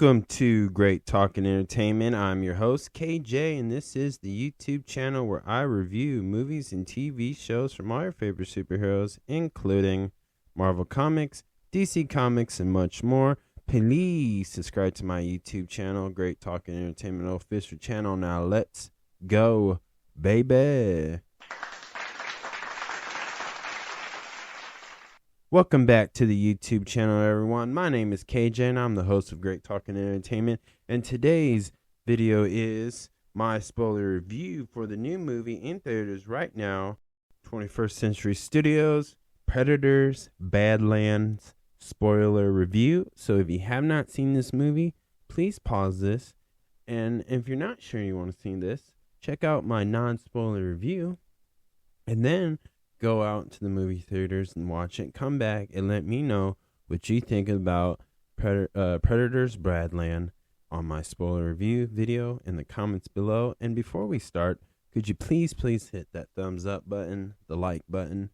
Welcome to Great Talking Entertainment. I'm your host, KJ, and this is the YouTube channel where I review movies and TV shows from all your favorite superheroes, including Marvel Comics, DC Comics, and much more. Please subscribe to my YouTube channel, Great Talking Entertainment official channel. Now let's go, baby. Welcome back to the YouTube channel, everyone. My name is KJ, and I'm the host of Great Talking Entertainment. And today's video is my spoiler review for the new movie in theaters right now, 21st Century Studios, Predator Badlands spoiler review. So if you have not seen this movie, please pause this. And if you're not sure you want to see this, check out my non-spoiler review. And then go out to the movie theaters and watch it. Come back and let me know what you think about Predator's Badlands on my spoiler review video in the comments below. And before we start, could you please hit that thumbs up button, the like button.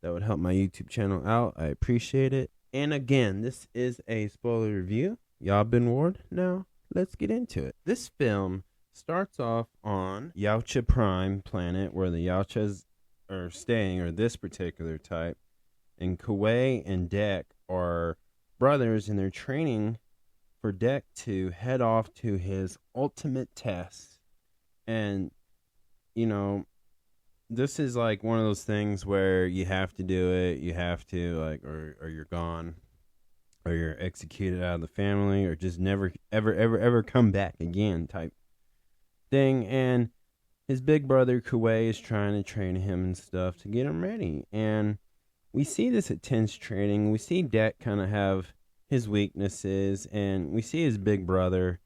That would help my YouTube channel out. I appreciate it. And again, this is a spoiler review. Y'all been warned? Now, let's get into it. This film starts off on Yautja Prime planet, where the Yautjas are staying, or this particular type, and Kuwei and Dek are brothers, and they're training for Dek to head off to his ultimate test. And you know, this is like one of those things where you have to do it, you have to, like, or you're gone, or you're executed out of the family, or just never ever come back again type thing. And his big brother, Kuwei, is trying to train him and stuff to get him ready. And we see this intense training. We see Dek kind of have his weaknesses. And we see his big brother,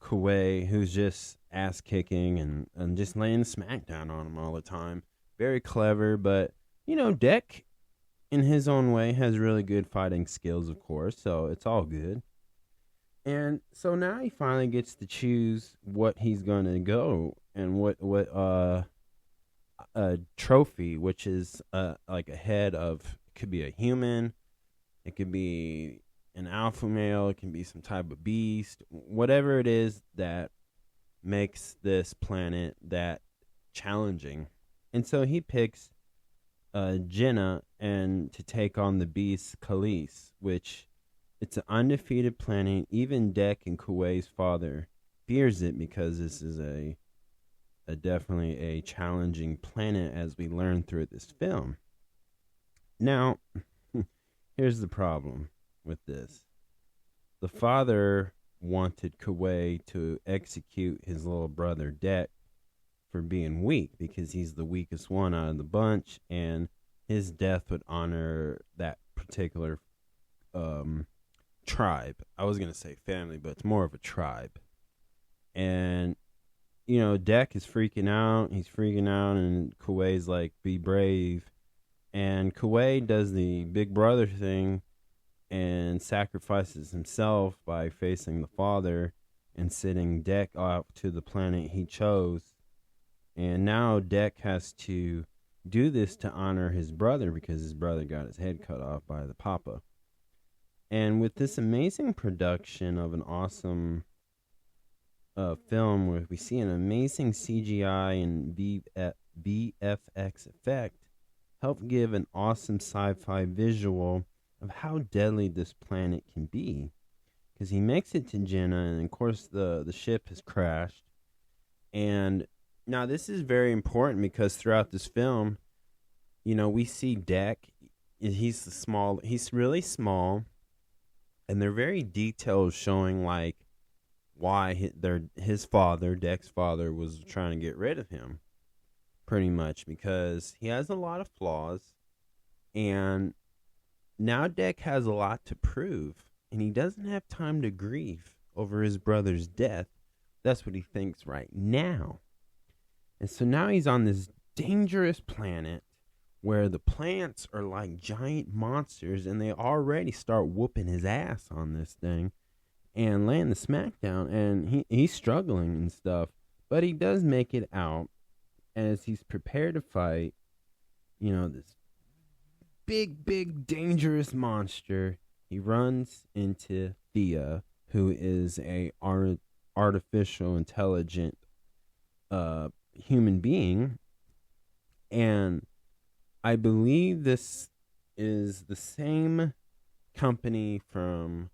Kuwei, who's just ass-kicking and just laying smackdown on him all the time. Very clever. But, you know, Dek, in his own way, has really good fighting skills, of course. So it's all good. And so now he finally gets to choose what he's going to go and what a trophy, which is like a head of, it could be a human, it could be an alpha male, it can be some type of beast, whatever it is that makes this planet that challenging. And so he picks Jenna and to take on the beast Khalees, which it's an undefeated planet. Even Dek and Kuwei's father fears it because this is a definitely a challenging planet, as we learn through this film. Now, here's the problem with this. The father wanted Kuwei to execute his little brother Dek for being weak, because he's the weakest one out of the bunch, and his death would honor that particular tribe. I was going to say family, but it's more of a tribe. And, you know, Dek is freaking out. He's freaking out, and Kuwei's like, be brave. And Kuwei does the big brother thing and sacrifices himself by facing the father and sending Dek out to the planet he chose. And now Dek has to do this to honor his brother, because his brother got his head cut off by the papa. And with this amazing production of an awesome film, where we see an amazing CGI and VFX effect, help give an awesome sci-fi visual of how deadly this planet can be. Because he makes it to Jenna, and of course the ship has crashed. And now this is very important, because throughout this film, you know, we see Dek. He's really small. And they're very detailed, showing like why his father, Dek's father, was trying to get rid of him, pretty much, because he has a lot of flaws, and now Dek has a lot to prove, and he doesn't have time to grieve over his brother's death. That's what he thinks right now. And so now he's on this dangerous planet where the plants are like giant monsters, and they already start whooping his ass on this thing and laying the smackdown, and he's struggling and stuff, but he does make it out. As he's prepared to fight, you know, this big dangerous monster, he runs into Thea, who is a artificial intelligent human being. And I believe this is the same company from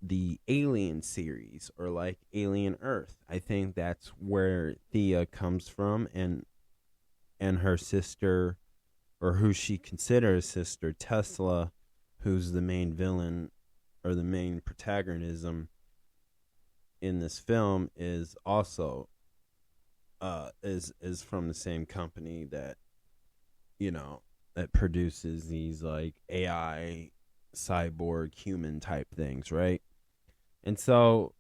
the Alien series, or like Alien Earth. I think that's where Thea comes from, and her sister, or who she considers sister, Tesla, who's the main villain or the main protagonism in this film, is also is from the same company that, you know, that produces these like AI cyborg human type things, right? And so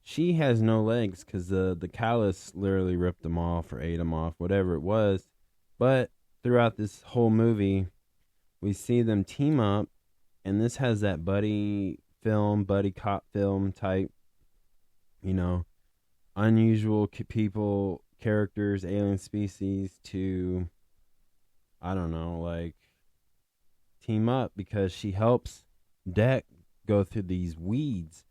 she has no legs because the callus literally ripped them off or ate them off, whatever it was. But throughout this whole movie, we see them team up, and this has that buddy cop film type, unusual people, characters, alien species to, I don't know, like team up because she helps Deck go through these weeds,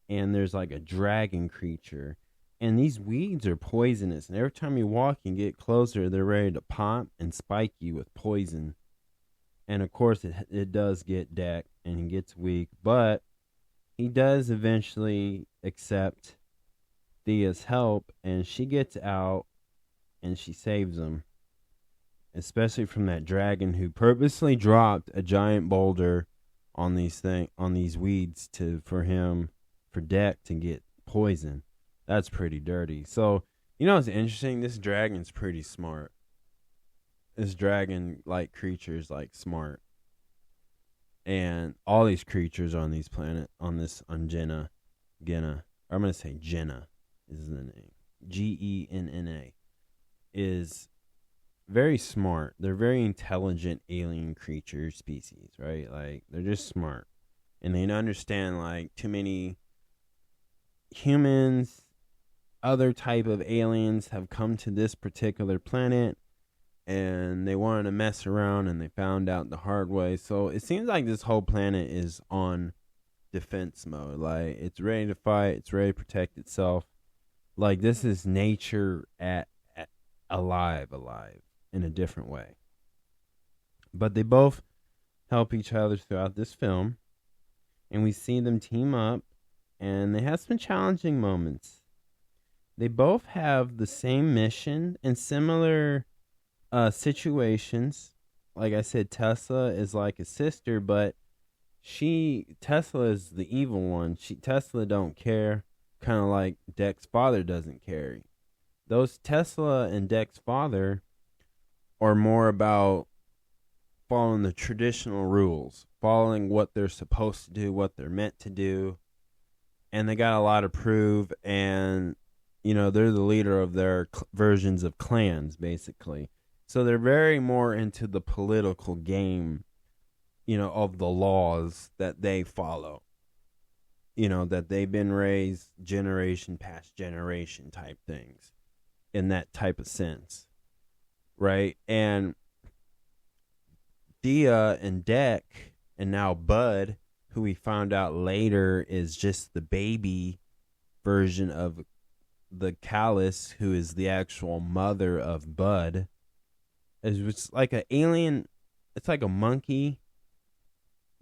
and there's like a dragon creature, and these weeds are poisonous, and every time you walk and get closer, they're ready to pop and spike you with poison. And of course it does get Deck, and he gets weak, but he does eventually accept Thea's help, and she gets out and she saves him, especially from that dragon who purposely dropped a giant boulder on these weeds for Deck to get poison. That's pretty dirty. So, it's interesting. This dragon's pretty smart. This dragon-like creature is like smart. And all these creatures on this Jenna, I'm going to say Jenna is the name. Genna is very smart. They're very intelligent alien creature species, right? Like, they're just smart. And they understand, like, too many humans, other type of aliens have come to this particular planet, and they wanted to mess around, and they found out the hard way. So it seems like this whole planet is on defense mode. Like, it's ready to fight. It's ready to protect itself. Like, this is nature at alive in a different way. But they both help each other throughout this film, and we see them team up, and they have some challenging moments. They both have the same mission and similar situations. Like I said, Tesla is like a sister, but Tesla is the evil one. Tesla don't care, kind of like Deck's father doesn't care. Those Tesla and Deck's father are more about following the traditional rules, following what they're supposed to do, what they're meant to do, and they got a lot to prove, and they're the leader of their versions of clans, basically. So they're very more into the political game, of the laws that they follow, that they've been raised generation past generation type things, in that type of sense, right? And Thea and Deck, and now Bud, who we found out later is just the baby version of the Callus, who is the actual mother of Bud. It's like an alien. It's like a monkey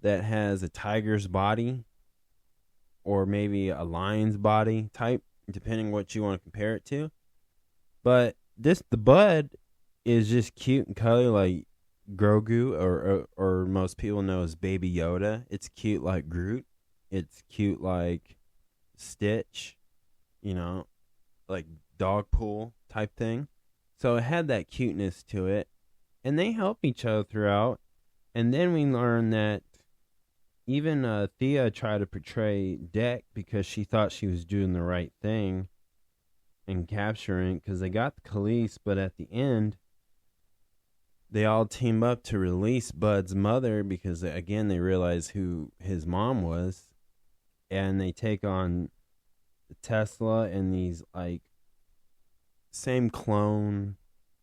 that has a tiger's body, or maybe a lion's body type, depending what you want to compare it to. But the Bud is just cute and cuddly like Grogu, or most people know as Baby Yoda. It's cute like Groot. It's cute like Stitch, like Dogpool type thing. So it had that cuteness to it. And they help each other throughout. And then we learn that even Thea tried to portray Deck because she thought she was doing the right thing and capturing, because they got the Khalees, but at the end, they all team up to release Bud's mother because, again, they realize who his mom was. And they take on Tesla and these, like, same clone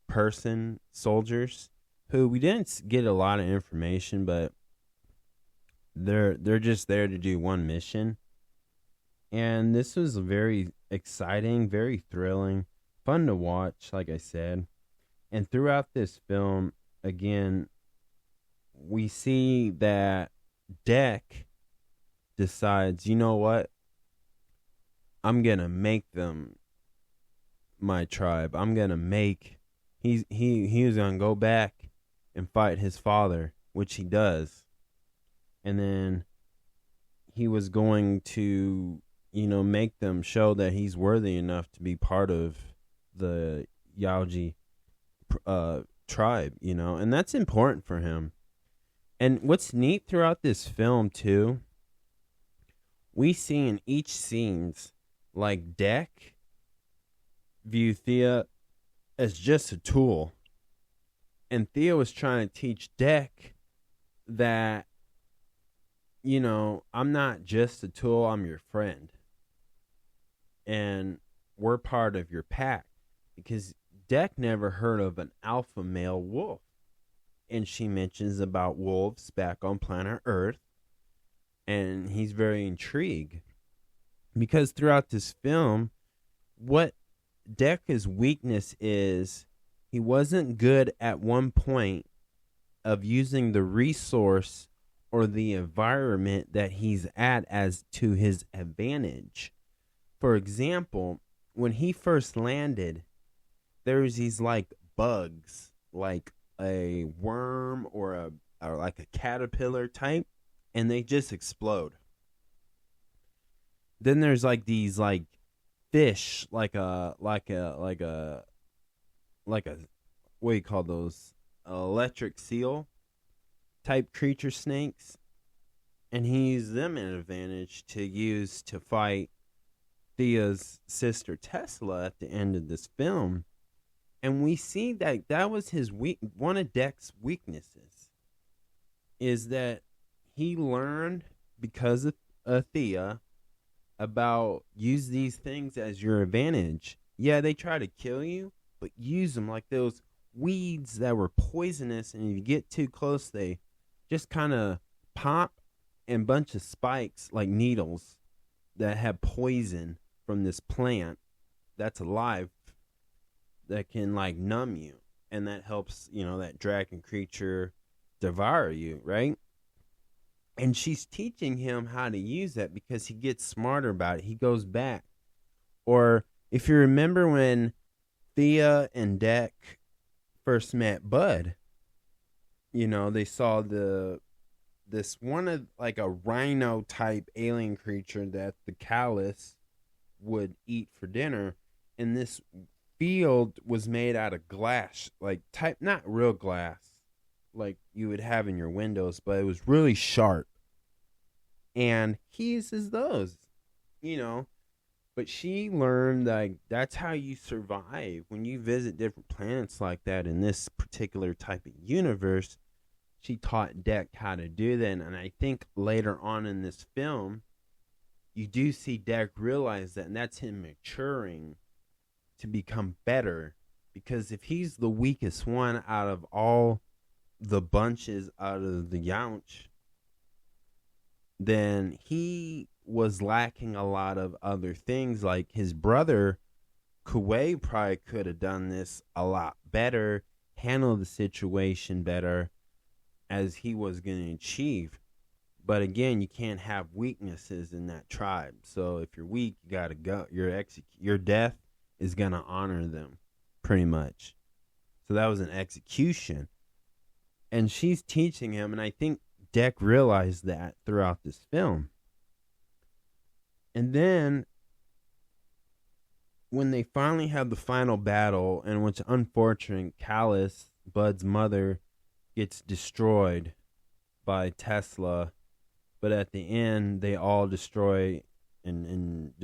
person soldiers who we didn't get a lot of information, but they're just there to do one mission, And this was very exciting, very thrilling, fun to watch, like I said. And throughout this film, again, we see that Deck decides, you know what? I'm gonna make them my tribe. I'm gonna make he was gonna go back and fight his father, which he does. And then he was going to, make them show that he's worthy enough to be part of the Yaoji tribe, and that's important for him. And what's neat throughout this film too, we see in each scenes like Deck view Thea as just a tool, and Thea was trying to teach Deck that, I'm not just a tool, I'm your friend, and we're part of your pack, because Deck never heard of an alpha male wolf. And she mentions about wolves back on planet Earth. And he's very intrigued. Because throughout this film, what Deck's weakness is, he wasn't good at one point of using the resource or the environment that he's at as to his advantage. For example, when he first landed, there's these like bugs, like a worm or like a caterpillar type, and they just explode. Then there's like these like fish, like a what do you call those? Electric seal type creature snakes, and he used them an advantage to use to fight Thea's sister Tesla at the end of this film. And we see that was his one of Deck's weaknesses, is that he learned because of Thea about use these things as your advantage. Yeah, they try to kill you, but use them like those weeds that were poisonous, and if you get too close, they just kind of pop, and bunch of spikes like needles that have poison from this plant that's alive, that can like numb you, and that helps, that dragon creature devour you, right? And she's teaching him how to use that because he gets smarter about it. He goes back. Or if you remember when Thea and Deck first met Bud, they saw this one of like a rhino type alien creature that the Callus would eat for dinner, and this field was made out of glass, like type, not real glass like you would have in your windows, but it was really sharp, and he uses those, but she learned like that's how you survive when you visit different planets like that in this particular type of universe. She taught Deck how to do that, and I think later on in this film you do see Deck realize that, and that's him maturing to become better, because if he's the weakest one out of all the bunches out of the Yaunch, then he was lacking a lot of other things. Like his brother Kuwei probably could have done this a lot better, handle the situation better as he was going to achieve. But again, you can't have weaknesses in that tribe. So if you're weak, you got to go. Your death is going to honor them, pretty much. So that was an execution. And she's teaching him, and I think Deck realized that throughout this film. And then, when they finally have the final battle, and what's unfortunate, Callus, Bud's mother, gets destroyed by Tesla. But at the end, they all destroy and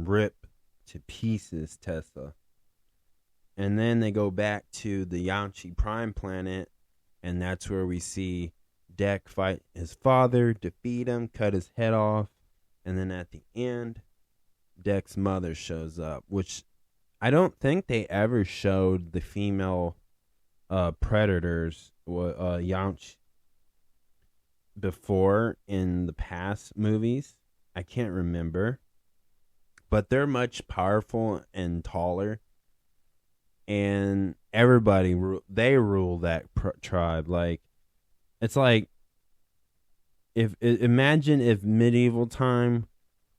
rip to pieces Tesla. And then they go back to the Yanchi Prime planet, and that's where we see Deck fight his father, defeat him, cut his head off, and then at the end, Deck's mother shows up, which I don't think they ever showed the female predators, Yanch, before in the past movies. I can't remember. but they're much powerful and taller, and everybody they rule that tribe. Like, it's like, imagine if medieval time,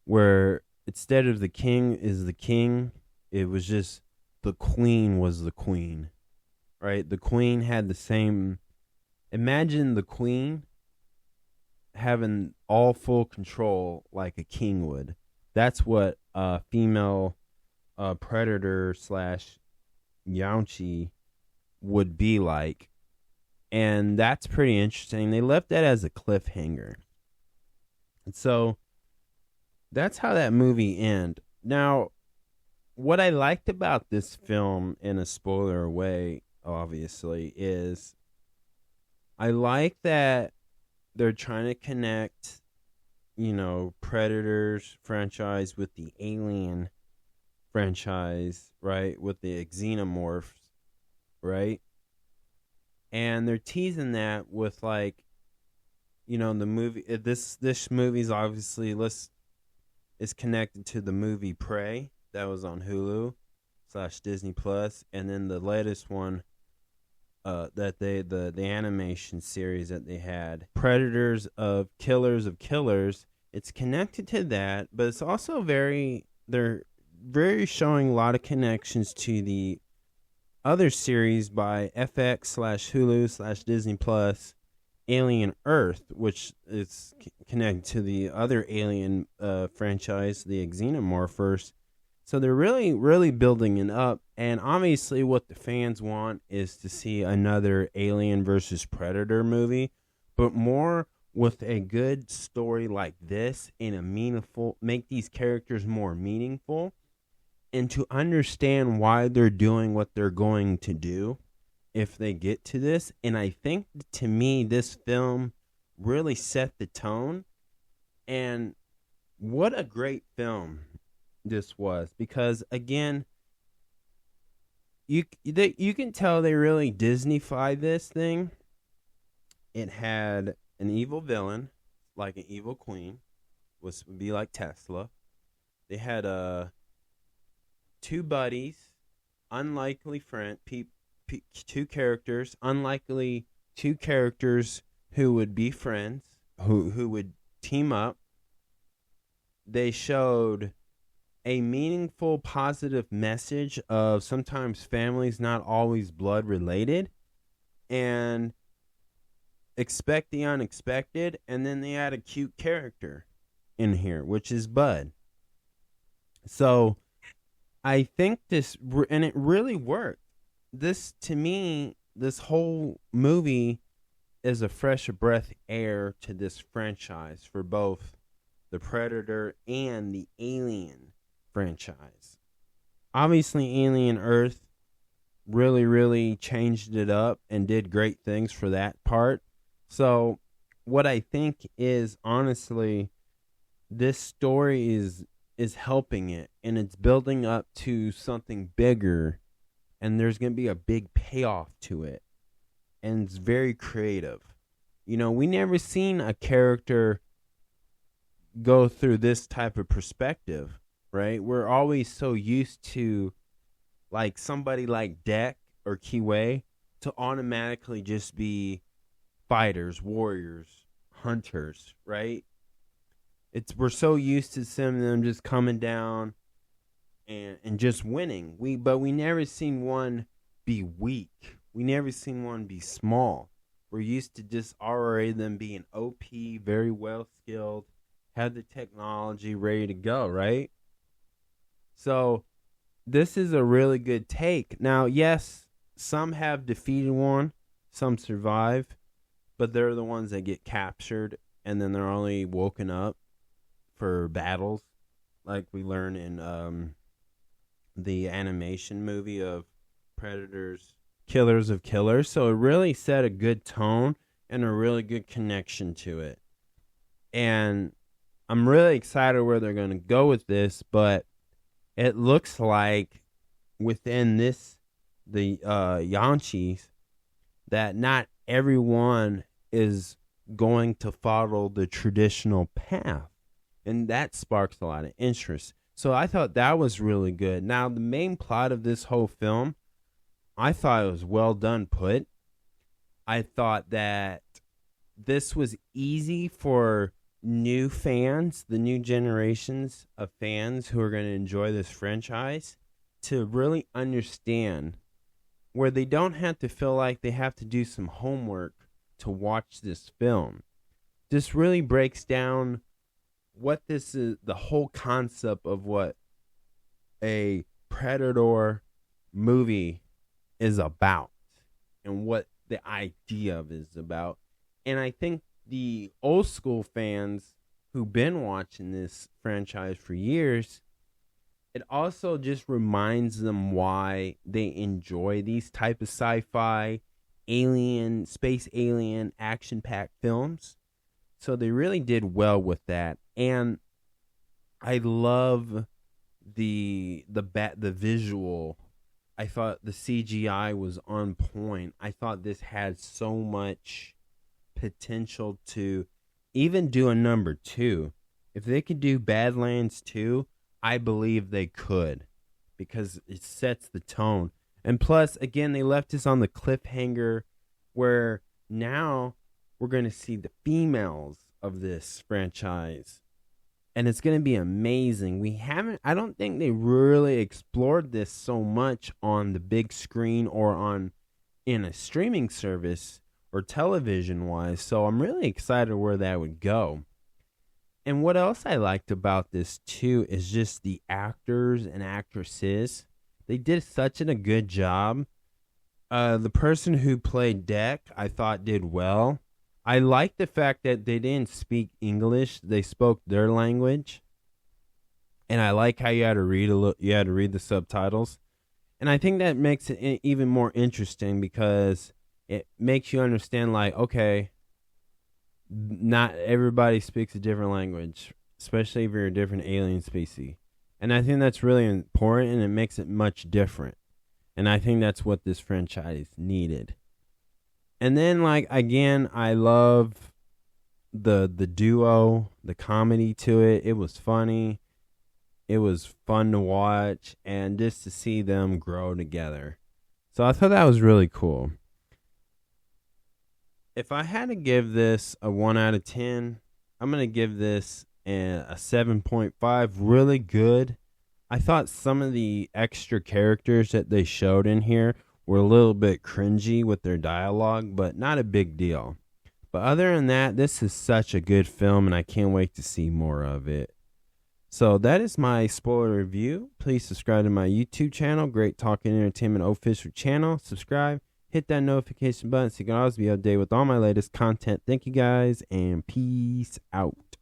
where instead of the king is the king, it was just the queen was the queen, right? The queen had the same. Imagine the queen having all full control like a king would. That's what a female predator slash Yaunchi would be like. And that's pretty interesting. They left that as a cliffhanger. And so that's how that movie ended. Now, what I liked about this film, in a spoiler way, obviously, is I like that they're trying to connect, Predators franchise with the Alien franchise, right? With the xenomorphs, right? And they're teasing that with, like, the movie. This movie's obviously is connected to the movie Prey that was on Hulu / Disney Plus, and then the latest one, that the animation series that they had, Predators of Killers of Killers. It's connected to that, but it's also they're very showing a lot of connections to the other series by FX / Hulu / Disney Plus, Alien Earth, which is connected to the other Alien franchise, the Xenomorphers. So they're really, really building it up. And obviously what the fans want is to see another Alien versus Predator movie, but more with a good story like this, in a meaningful, make these characters more meaningful, and to understand why they're doing what they're going to do if they get to this. And I think, to me, this film really set the tone. And what a great film this was, because, again, you can tell they really Disney-fied this thing. It had an evil villain, like an evil queen, would be like Tesla. They had two buddies, unlikely friend, two characters, unlikely two characters who would be friends, who would team up. They showed a meaningful, positive message of sometimes families not always blood related, and expect the unexpected. And then they had a cute character in here, which is Bud. So I think this, and it really worked. This, to me, this whole movie is a fresh breath air to this franchise for both the Predator and the Alien franchise. Obviously, Alien Earth really, really changed it up and did great things for that part. So what I think is, honestly, this story is helping it, and it's building up to something bigger, and there's going to be a big payoff to it, and it's very creative. We never seen a character go through this type of perspective, right? We're always so used to, like, somebody like Deck or Kiwi to automatically just be fighters, warriors, hunters, right? We're so used to seeing them just coming down and just winning. But we never seen one be weak. We never seen one be small. We're used to just already them being OP, very well skilled, have the technology ready to go, right? So this is a really good take. Now, yes, some have defeated one, some survive, but they're the ones that get captured, and then they're only woken up for battles, like we learn in the animation movie of Predators, Killers of Killers. So it really set a good tone and a really good connection to it. And I'm really excited where they're going to go with this, but it looks like within the Yanchis, that not everyone is going to follow the traditional path. And that sparks a lot of interest. So I thought that was really good. Now, the main plot of this whole film, I thought it was well done put. I thought that this was easy for new fans, the new generations of fans who are going to enjoy this franchise, to really understand, where they don't have to feel like they have to do some homework to watch this film. This really breaks down what this is, the whole concept of what a Predator movie is about and what the idea of it is about. And I think the old school fans who've been watching this franchise for years, it also just reminds them why they enjoy these type of sci-fi, alien, space alien, action-packed films. So they really did well with that. And I love the visual. I thought the CGI was on point. I thought this had so much potential to even do a number 2. If they could do Badlands 2, I believe they could, because it sets the tone. And plus, again, they left us on the cliffhanger where now we're going to see the females of this franchise. And it's going to be amazing. I don't think they really explored this so much on the big screen or in a streaming service or television wise. So I'm really excited where that would go. And what else I liked about this too is just the actors and actresses. They did such a good job. The person who played Deck, I thought did well. I like the fact that they didn't speak English; they spoke their language, and I like how you had to read the subtitles, and I think that makes it even more interesting because it makes you understand, like, okay, not everybody speaks a different language, especially if you're a different alien species, and I think that's really important, and it makes it much different, and I think that's what this franchise needed. And then, like, again, I love the duo, the comedy to it. It was funny. It was fun to watch, and just to see them grow together. So I thought that was really cool. If I had to give this a 1 out of 10, I'm going to give this a 7.5. Really good. I thought some of the extra characters that they showed in here were a little bit cringy with their dialogue, but not a big deal. But other than that, this is such a good film, and I can't wait to see more of it. So that is my spoiler review. Please subscribe to my YouTube channel, Great Talking Entertainment Official channel. Subscribe, hit that notification button so you can always be updated with all my latest content. Thank you guys, and peace out.